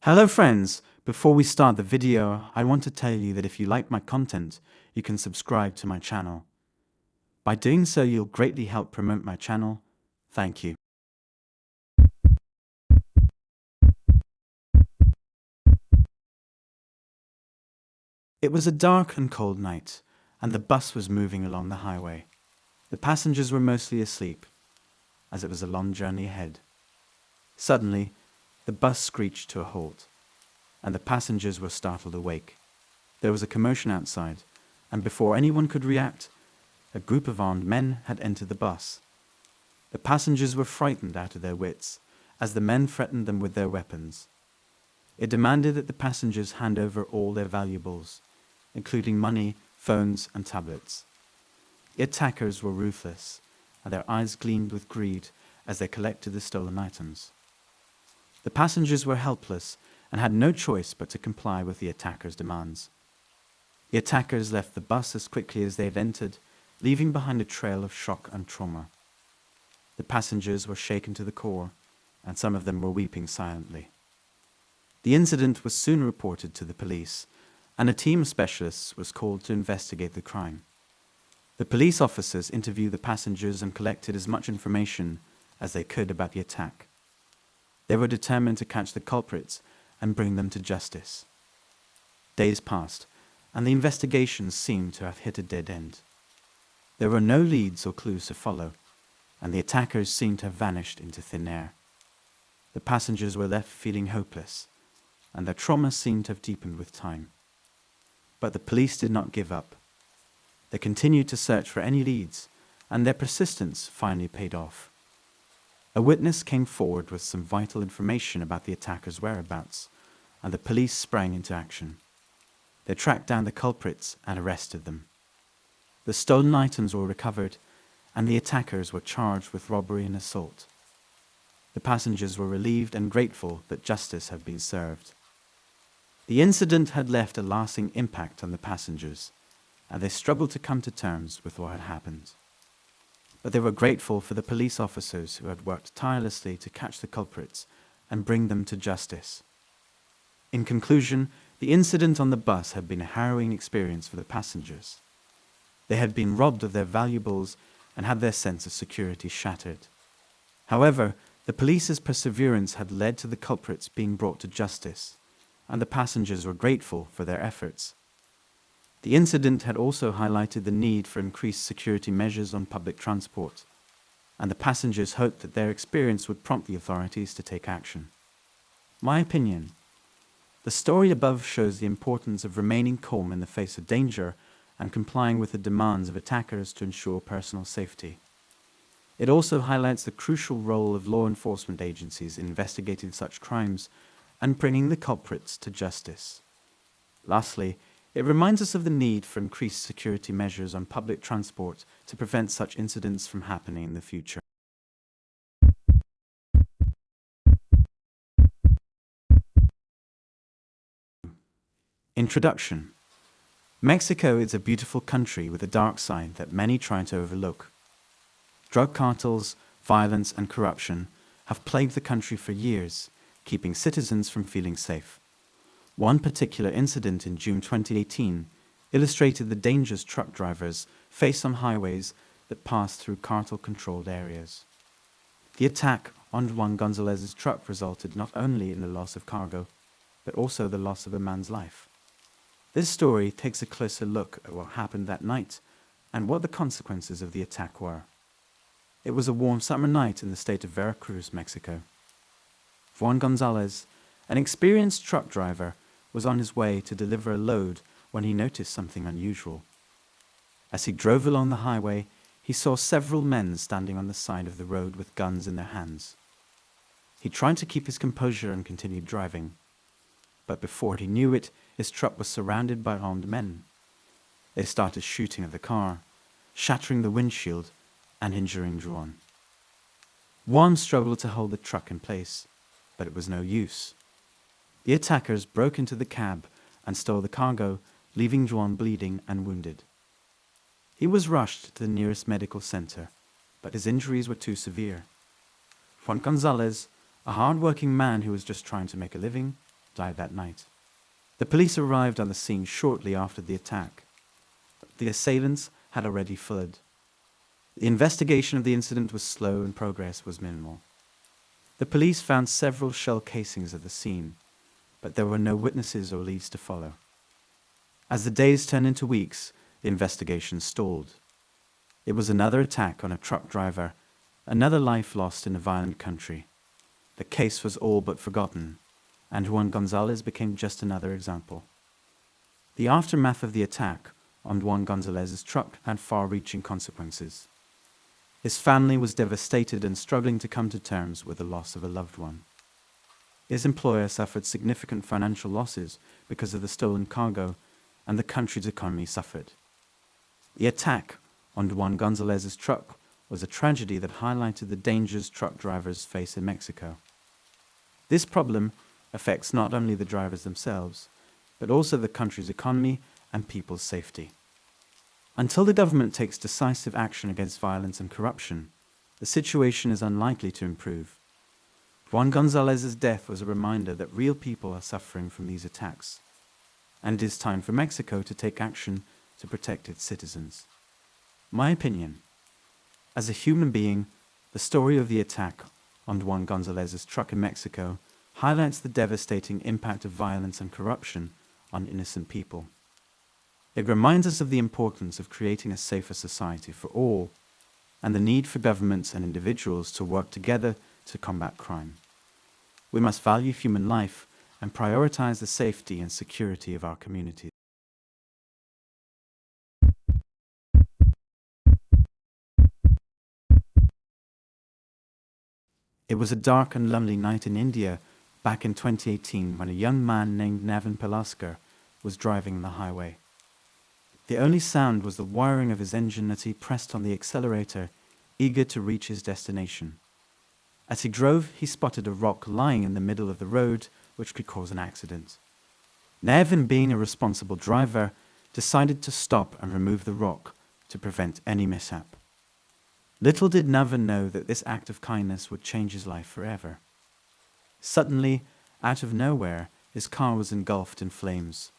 Hello friends, before we start the video, I want to tell you that if you like my content, you can subscribe to my channel. By doing so, you'll greatly help promote my channel. Thank you. It was a dark and cold night, and the bus was moving along the highway. The passengers were mostly asleep, as it was a long journey ahead. Suddenly, the bus screeched to a halt, and the passengers were startled awake. There was a commotion outside, and before anyone could react, a group of armed men had entered the bus. The passengers were frightened out of their wits, as the men threatened them with their weapons. It demanded that the passengers hand over all their valuables, including money, phones, and tablets. The attackers were ruthless, and their eyes gleamed with greed as they collected the stolen items. The passengers were helpless and had no choice but to comply with the attackers' demands. The attackers left the bus as quickly as they had entered, leaving behind a trail of shock and trauma. The passengers were shaken to the core, and some of them were weeping silently. The incident was soon reported to the police, and a team of specialists was called to investigate the crime. The police officers interviewed the passengers and collected as much information as they could about the attack. They were determined to catch the culprits and bring them to justice. Days passed, and the investigation seemed to have hit a dead end. There were no leads or clues to follow, and the attackers seemed to have vanished into thin air. The passengers were left feeling hopeless, and their trauma seemed to have deepened with time. But the police did not give up. They continued to search for any leads, and their persistence finally paid off. A witness came forward with some vital information about the attackers' whereabouts, and the police sprang into action. They tracked down the culprits and arrested them. The stolen items were recovered, and the attackers were charged with robbery and assault. The passengers were relieved and grateful that justice had been served. The incident had left a lasting impact on the passengers, and they struggled to come to terms with what had happened. But they were grateful for the police officers who had worked tirelessly to catch the culprits and bring them to justice. In conclusion, the incident on the bus had been a harrowing experience for the passengers. They had been robbed of their valuables and had their sense of security shattered. However, the police's perseverance had led to the culprits being brought to justice, and the passengers were grateful for their efforts. The incident had also highlighted the need for increased security measures on public transport, and the passengers hoped that their experience would prompt the authorities to take action. My opinion: the story above shows the importance of remaining calm in the face of danger and complying with the demands of attackers to ensure personal safety. It also highlights the crucial role of law enforcement agencies in investigating such crimes and bringing the culprits to justice. Lastly, it reminds us of the need for increased security measures on public transport to prevent such incidents from happening in the future. Introduction. Mexico is a beautiful country with a dark side that many try to overlook. Drug cartels, violence, and corruption have plagued the country for years, keeping citizens from feeling safe. One particular incident in June 2018 illustrated the dangers truck drivers face on highways that pass through cartel-controlled areas. The attack on Juan Gonzalez's truck resulted not only in the loss of cargo, but also the loss of a man's life. This story takes a closer look at what happened that night and what the consequences of the attack were. It was a warm summer night in the state of Veracruz, Mexico. Juan Gonzalez, an experienced truck driver, was on his way to deliver a load when he noticed something unusual. As he drove along the highway, he saw several men standing on the side of the road with guns in their hands. He tried to keep his composure and continued driving, but before he knew it, his truck was surrounded by armed men. They started shooting at the car, shattering the windshield and injuring Juan. Juan struggled to hold the truck in place, but it was no use. The attackers broke into the cab and stole the cargo, leaving Juan bleeding and wounded. He was rushed to the nearest medical center, but his injuries were too severe. Juan Gonzalez, a hard-working man who was just trying to make a living, died that night. The police arrived on the scene shortly after the attack. The assailants had already fled. The investigation of the incident was slow and progress was minimal. The police found several shell casings at the scene, but there were no witnesses or leads to follow. As the days turned into weeks, the investigation stalled. It was another attack on a truck driver, another life lost in a violent country. The case was all but forgotten, and Juan Gonzalez became just another example. The aftermath of the attack on Juan Gonzalez's truck had far-reaching consequences. His family was devastated and struggling to come to terms with the loss of a loved one. His employer suffered significant financial losses because of the stolen cargo, and the country's economy suffered. The attack on Juan Gonzalez's truck was a tragedy that highlighted the dangers truck drivers face in Mexico. This problem affects not only the drivers themselves, but also the country's economy and people's safety. Until the government takes decisive action against violence and corruption, the situation is unlikely to improve. Juan Gonzalez's death was a reminder that real people are suffering from these attacks, and it is time for Mexico to take action to protect its citizens. My opinion: as a human being, the story of the attack on Juan Gonzalez's truck in Mexico highlights the devastating impact of violence and corruption on innocent people. It reminds us of the importance of creating a safer society for all, and the need for governments and individuals to work together to combat crime. We must value human life and prioritize the safety and security of our communities. It was a dark and lonely night in India back in 2018 when a young man named Navin Palaskar was driving the highway. The only sound was the whirring of his engine as he pressed on the accelerator, eager to reach his destination. As he drove, he spotted a rock lying in the middle of the road, which could cause an accident. Navin, being a responsible driver, decided to stop and remove the rock to prevent any mishap. Little did Navin know that this act of kindness would change his life forever. Suddenly, out of nowhere, his car was engulfed in flames.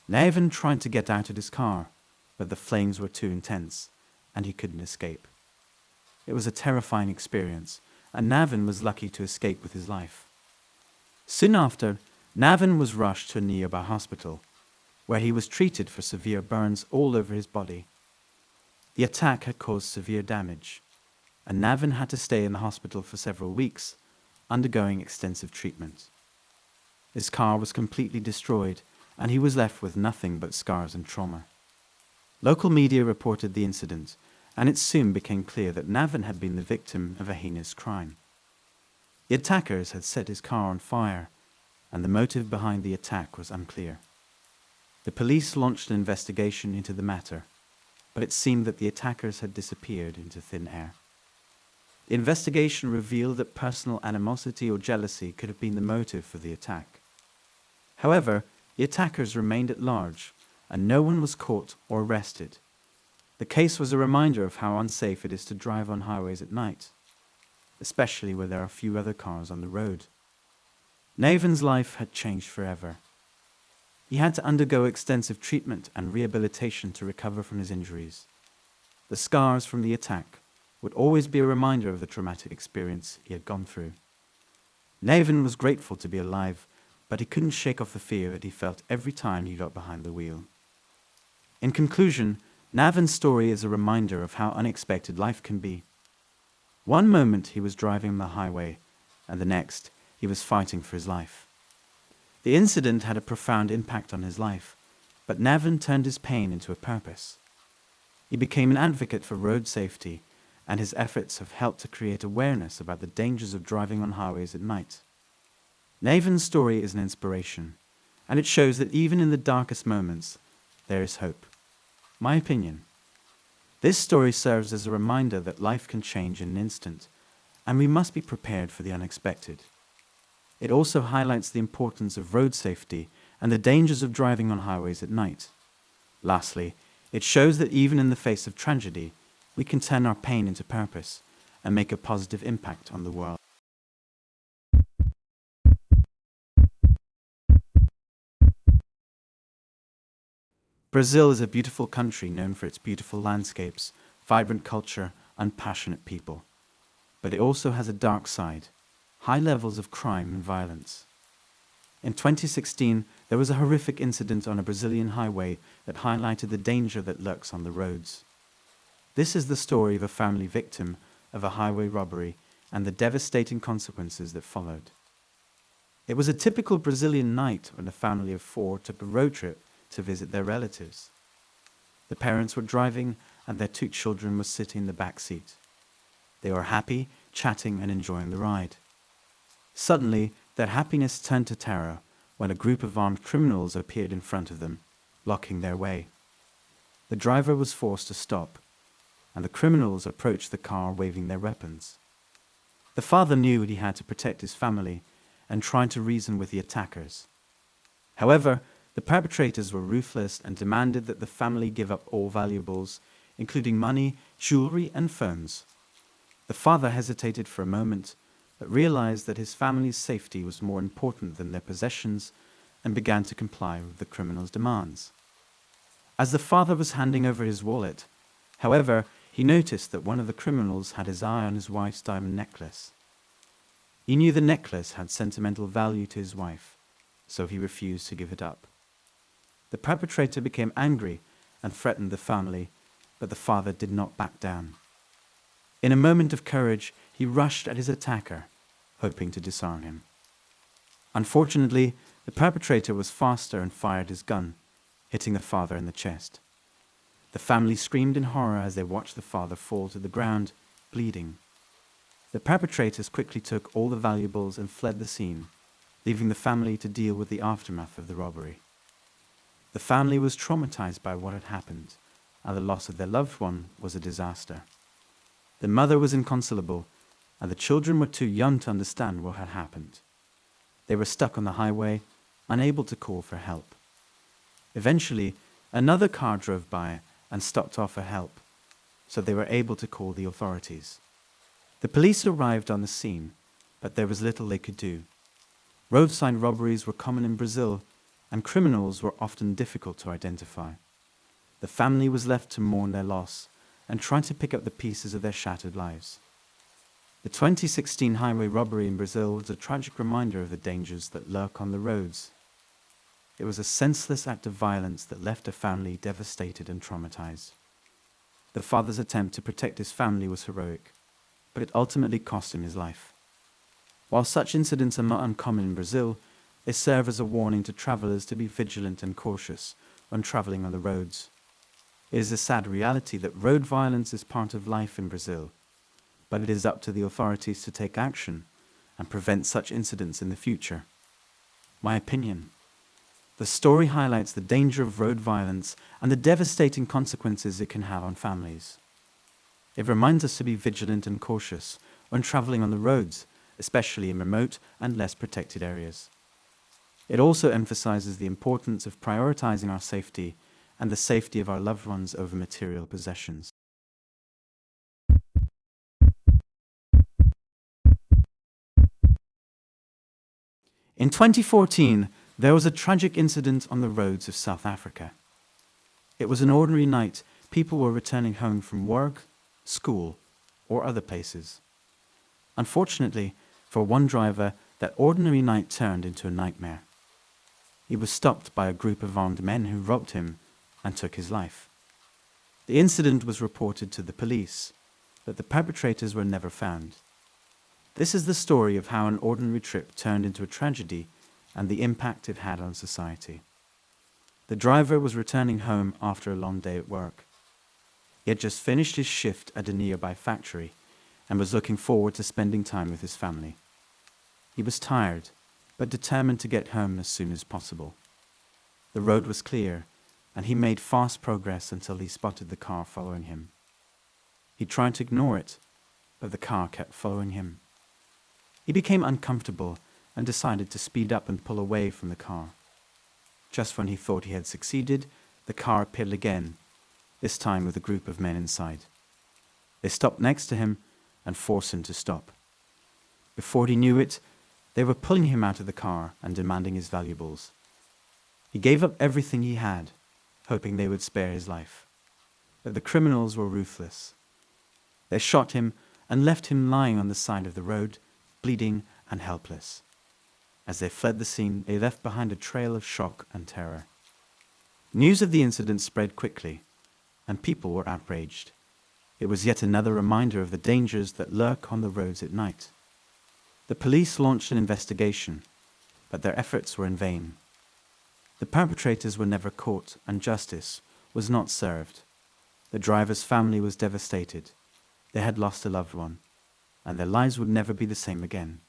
Navin tried to get out of his car, but the flames were too intense, and he couldn't escape. It was a terrifying experience, and Navin was lucky to escape with his life. Soon after, Navin was rushed to a nearby hospital, where he was treated for severe burns all over his body. The attack had caused severe damage, and Navin had to stay in the hospital for several weeks, undergoing extensive treatment. His car was completely destroyed, and he was left with nothing but scars and trauma. Local media reported the incident, and it soon became clear that Navin had been the victim of a heinous crime. The attackers had set his car on fire, and the motive behind the attack was unclear. The police launched an investigation into the matter, but it seemed that the attackers had disappeared into thin air. The investigation revealed that personal animosity or jealousy could have been the motive for the attack. However, the attackers remained at large, and no one was caught or arrested. The case was a reminder of how unsafe it is to drive on highways at night, especially where there are few other cars on the road. Navin's life had changed forever. He had to undergo extensive treatment and rehabilitation to recover from his injuries. The scars from the attack would always be a reminder of the traumatic experience he had gone through. Navin was grateful to be alive, but he couldn't shake off the fear that he felt every time he got behind the wheel. In conclusion, Navin's story is a reminder of how unexpected life can be. One moment he was driving on the highway, and the next he was fighting for his life. The incident had a profound impact on his life, but Navin turned his pain into a purpose. He became an advocate for road safety, and his efforts have helped to create awareness about the dangers of driving on highways at night. Navin's story is an inspiration, and it shows that even in the darkest moments, there is hope. My opinion: this story serves as a reminder that life can change in an instant, and we must be prepared for the unexpected. It also highlights the importance of road safety and the dangers of driving on highways at night. Lastly, it shows that even in the face of tragedy, we can turn our pain into purpose and make a positive impact on the world. Brazil is a beautiful country known for its beautiful landscapes, vibrant culture, and passionate people. But it also has a dark side, high levels of crime and violence. In 2016, there was a horrific incident on a Brazilian highway that highlighted the danger that lurks on the roads. This is the story of a family victim of a highway robbery and the devastating consequences that followed. It was a typical Brazilian night when a family of 4 took a road trip to visit their relatives. The parents were driving and their 2 children were sitting in the back seat. They were happy, chatting and enjoying the ride. Suddenly, their happiness turned to terror when a group of armed criminals appeared in front of them, blocking their way. The driver was forced to stop, and the criminals approached the car waving their weapons. The father knew he had to protect his family and tried to reason with the attackers. However, the perpetrators were ruthless and demanded that the family give up all valuables, including money, jewelry, and phones. The father hesitated for a moment, but realized that his family's safety was more important than their possessions and began to comply with the criminals' demands. As the father was handing over his wallet, however, he noticed that one of the criminals had his eye on his wife's diamond necklace. He knew the necklace had sentimental value to his wife, so he refused to give it up. The perpetrator became angry and threatened the family, but the father did not back down. In a moment of courage, he rushed at his attacker, hoping to disarm him. Unfortunately, the perpetrator was faster and fired his gun, hitting the father in the chest. The family screamed in horror as they watched the father fall to the ground, bleeding. The perpetrators quickly took all the valuables and fled the scene, leaving the family to deal with the aftermath of the robbery. The family was traumatized by what had happened, and the loss of their loved one was a disaster. The mother was inconsolable, and the children were too young to understand what had happened. They were stuck on the highway, unable to call for help. Eventually, another car drove by and stopped to offer help, so they were able to call the authorities. The police arrived on the scene, but there was little they could do. Roadside robberies were common in Brazil, and criminals were often difficult to identify. The family was left to mourn their loss and try to pick up the pieces of their shattered lives. The 2016 highway robbery in Brazil was a tragic reminder of the dangers that lurk on the roads. It was a senseless act of violence that left a family devastated and traumatized. The father's attempt to protect his family was heroic, but it ultimately cost him his life. While such incidents are not uncommon in Brazil, they serve as a warning to travelers to be vigilant and cautious when traveling on the roads. It is a sad reality that road violence is part of life in Brazil, but it is up to the authorities to take action and prevent such incidents in the future. My opinion: the story highlights the danger of road violence and the devastating consequences it can have on families. It reminds us to be vigilant and cautious when traveling on the roads, especially in remote and less protected areas. It also emphasizes the importance of prioritizing our safety and the safety of our loved ones over material possessions. In 2014, there was a tragic incident on the roads of South Africa. It was an ordinary night. People were returning home from work, school, or other places. Unfortunately, for one driver, that ordinary night turned into a nightmare. He was stopped by a group of armed men who robbed him and took his life. The incident was reported to the police, but the perpetrators were never found. This is the story of how an ordinary trip turned into a tragedy and the impact it had on society. The driver was returning home after a long day at work. He had just finished his shift at a nearby factory and was looking forward to spending time with his family. He was tired, but determined to get home as soon as possible. The road was clear, and he made fast progress until he spotted the car following him. He tried to ignore it, but the car kept following him. He became uncomfortable and decided to speed up and pull away from the car. Just when he thought he had succeeded, the car appeared again, this time with a group of men inside. They stopped next to him and forced him to stop. Before he knew it, they were pulling him out of the car and demanding his valuables. He gave up everything he had, hoping they would spare his life. But the criminals were ruthless. They shot him and left him lying on the side of the road, bleeding and helpless. As they fled the scene, they left behind a trail of shock and terror. News of the incident spread quickly, and people were outraged. It was yet another reminder of the dangers that lurk on the roads at night. The police launched an investigation, but their efforts were in vain. The perpetrators were never caught, and justice was not served. The driver's family was devastated. They had lost a loved one, and their lives would never be the same again.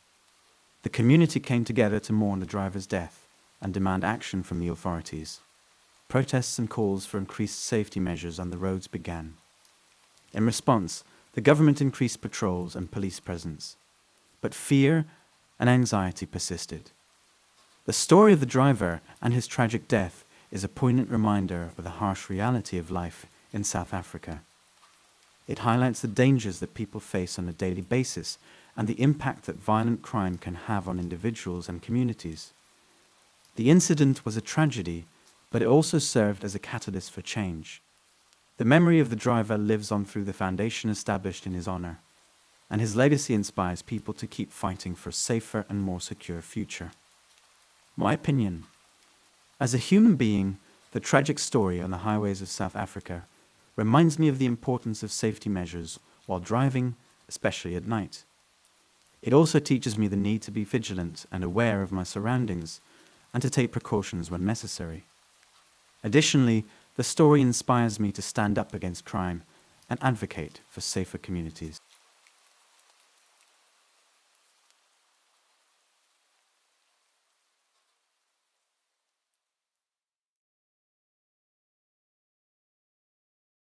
The community came together to mourn the driver's death and demand action from the authorities. Protests and calls for increased safety measures on the roads began. In response, the government increased patrols and police presence. But fear and anxiety persisted. The story of the driver and his tragic death is a poignant reminder of the harsh reality of life in South Africa. It highlights the dangers that people face on a daily basis and the impact that violent crime can have on individuals and communities. The incident was a tragedy, but it also served as a catalyst for change. The memory of the driver lives on through the foundation established in his honor, and his legacy inspires people to keep fighting for a safer and more secure future. My opinion: as a human being, the tragic story on the highways of South Africa reminds me of the importance of safety measures while driving, especially at night. It also teaches me the need to be vigilant and aware of my surroundings and to take precautions when necessary. Additionally, the story inspires me to stand up against crime and advocate for safer communities.